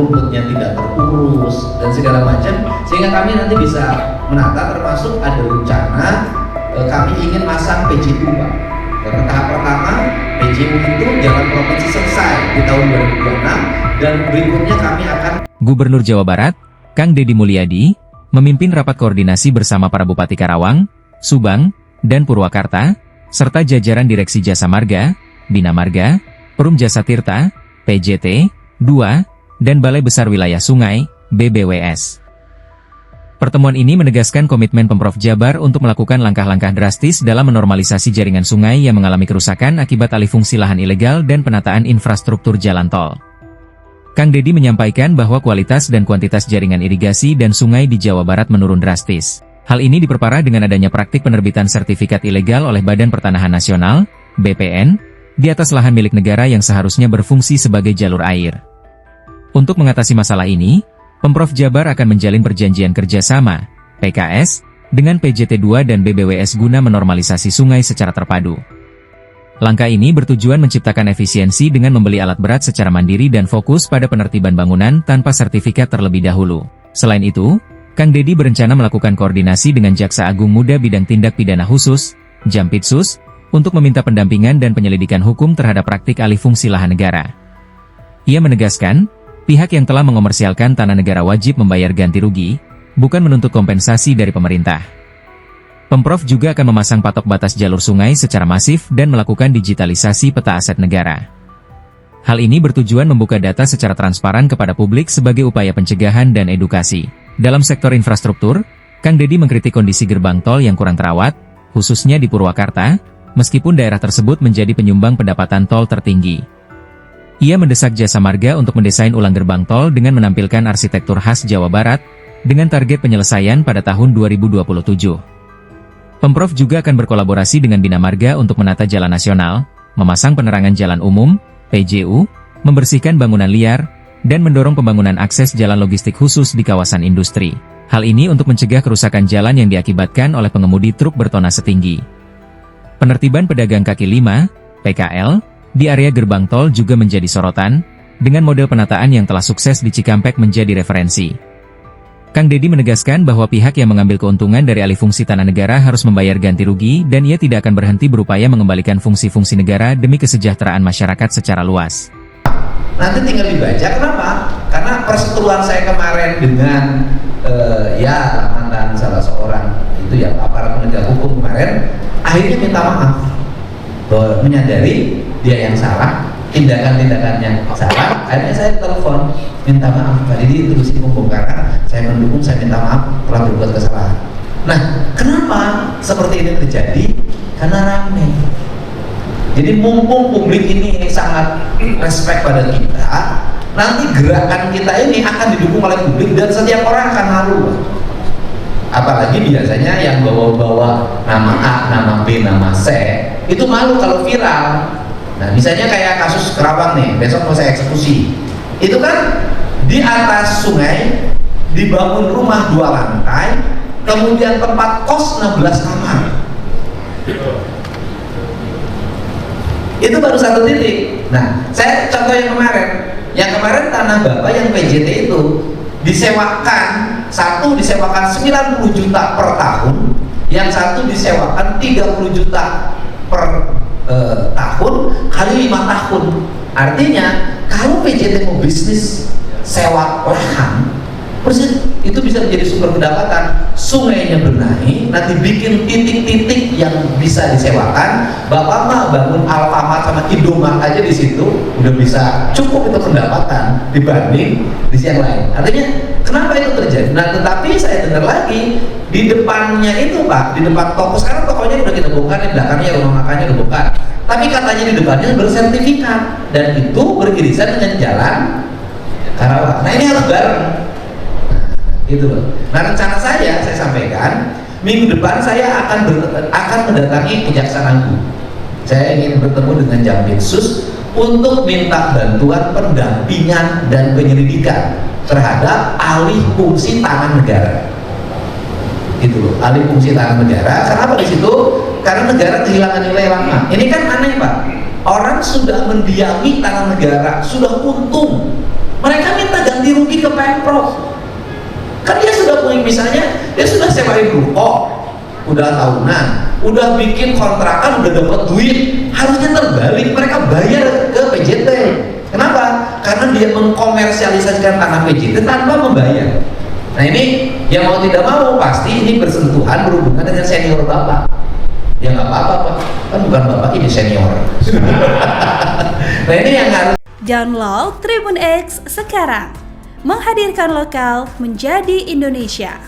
rumputnya tidak terurus dan segala macam, sehingga kami nanti bisa menata, termasuk ada rencana kami ingin masang PJU Pak. Karena tahap pertama PJU itu jalan provinsi selesai di tahun 2026 dan berikutnya kami akan. Gubernur Jawa Barat, Kang Deddy Mulyadi, memimpin rapat koordinasi bersama para Bupati Karawang, Subang, dan Purwakarta, serta jajaran Direksi Jasa Marga, Bina Marga, Perum Jasa Tirta, PJT, 2, dan Balai Besar Wilayah Sungai, BBWS. Pertemuan ini menegaskan komitmen Pemprov Jabar untuk melakukan langkah-langkah drastis dalam menormalisasi jaringan sungai yang mengalami kerusakan akibat alih fungsi lahan ilegal dan penataan infrastruktur jalan tol. Kang Deddy menyampaikan bahwa kualitas dan kuantitas jaringan irigasi dan sungai di Jawa Barat menurun drastis. Hal ini diperparah dengan adanya praktik penerbitan sertifikat ilegal oleh Badan Pertanahan Nasional, BPN, di atas lahan milik negara yang seharusnya berfungsi sebagai jalur air. Untuk mengatasi masalah ini, Pemprov Jabar akan menjalin perjanjian kerjasama, PKS, dengan PJT2 dan BBWS guna menormalisasi sungai secara terpadu. Langkah ini bertujuan menciptakan efisiensi dengan membeli alat berat secara mandiri dan fokus pada penertiban bangunan tanpa sertifikat terlebih dahulu. Selain itu, Kang Deddy berencana melakukan koordinasi dengan Jaksa Agung Muda Bidang Tindak Pidana Khusus, Jampitsus, untuk meminta pendampingan dan penyelidikan hukum terhadap praktik alih fungsi lahan negara. Ia menegaskan, pihak yang telah mengomersialkan tanah negara wajib membayar ganti rugi, bukan menuntut kompensasi dari pemerintah. Pemprov juga akan memasang patok batas jalur sungai secara masif dan melakukan digitalisasi peta aset negara. Hal ini bertujuan membuka data secara transparan kepada publik sebagai upaya pencegahan dan edukasi. Dalam sektor infrastruktur, Kang Deddy mengkritik kondisi gerbang tol yang kurang terawat, khususnya di Purwakarta, meskipun daerah tersebut menjadi penyumbang pendapatan tol tertinggi. Ia mendesak Jasa Marga untuk mendesain ulang gerbang tol dengan menampilkan arsitektur khas Jawa Barat, dengan target penyelesaian pada tahun 2027. Pemprov juga akan berkolaborasi dengan Bina Marga untuk menata jalan nasional, memasang penerangan jalan umum, PJU, membersihkan bangunan liar, dan mendorong pembangunan akses jalan logistik khusus di kawasan industri. Hal ini untuk mencegah kerusakan jalan yang diakibatkan oleh pengemudi truk bertona setinggi. Penertiban pedagang kaki lima, PKL, di area gerbang tol juga menjadi sorotan, dengan model penataan yang telah sukses di Cikampek menjadi referensi. Kang Deddy menegaskan bahwa pihak yang mengambil keuntungan dari alih fungsi tanah negara harus membayar ganti rugi dan ia tidak akan berhenti berupaya mengembalikan fungsi-fungsi negara demi kesejahteraan masyarakat secara luas. Nanti tinggal dibaca, kenapa? Karena perseteruan saya kemarin dengan mantan salah seorang itu ya aparat penegak hukum kemarin, akhirnya minta maaf bahwa menyadari dia yang salah, tindakan-tindakannya salah. Akhirnya saya telepon minta maaf, Pak Deddy terusin pembongkaran, saya mendukung, saya minta maaf telah berbuat kesalahan. Nah, kenapa seperti ini terjadi? Karena ramai. Jadi mumpung publik ini sangat respect pada kita, nanti gerakan kita ini akan didukung oleh publik dan setiap orang akan malu. Apalagi biasanya yang bawa-bawa nama A, nama B, nama C, itu malu kalau viral. Nah, misalnya kayak kasus Kerawang nih, besok mau saya eksekusi. Itu kan di atas sungai dibangun rumah 2 lantai, kemudian tempat kos 16 kamar. Itu baru 1 titik. Nah, saya contoh yang kemarin tanah Bapak yang PJT itu disewakan, satu disewakan 90 juta per tahun, yang satu disewakan 30 juta per tahun kali 5 tahun. Artinya kalau PJT mau bisnis sewa lahan, itu bisa menjadi sumber pendapatan. Sungainya benahi, nanti bikin titik-titik yang bisa disewakan. Bapak mah bangun Alfamart sama Indomart aja di situ udah bisa cukup itu pendapatan dibanding di yang lain. Artinya kenapa itu terjadi? Nah, tetapi saya dengar lagi di depannya itu Pak, di depan toko, sekarang tokonya udah kita bongkar, di belakangnya rumah makannya udah bongkar. Tapi katanya di depannya bersertifikat dan itu beririsan dengan jalan Karawang. Nah, ini harus bareng. Gitu loh. Nah, rencana saya sampaikan minggu depan saya akan mendatangi Kejaksaan Agung. Saya ingin bertemu dengan Jampitsus untuk minta bantuan pendampingan dan penyelidikan terhadap alih fungsi tanah negara. Gitu loh, alih fungsi tanah negara. Kenapa di situ? Karena negara kehilangan nilai lama. Ini kan aneh Pak. Orang sudah mendiami tanah negara, sudah untung. Mereka minta ganti Pemprov. Kan dia sudah punya, misalnya dia sudah sewain ruko, udah tahunan, udah bikin kontrakan, udah dapat duit, harusnya terbalik, mereka bayar ke PJT. Kenapa? Karena dia mengkomersialisasikan tanah PJT tanpa membayar. Nah ini yang mau tidak mau pasti ini bersentuhan, berhubungan dengan senior bapak. Ya nggak apa-apa Pak, kan bukan bapak, ini senior. Nah ini yang harus. Download Tribun X sekarang, menghadirkan lokal menjadi Indonesia.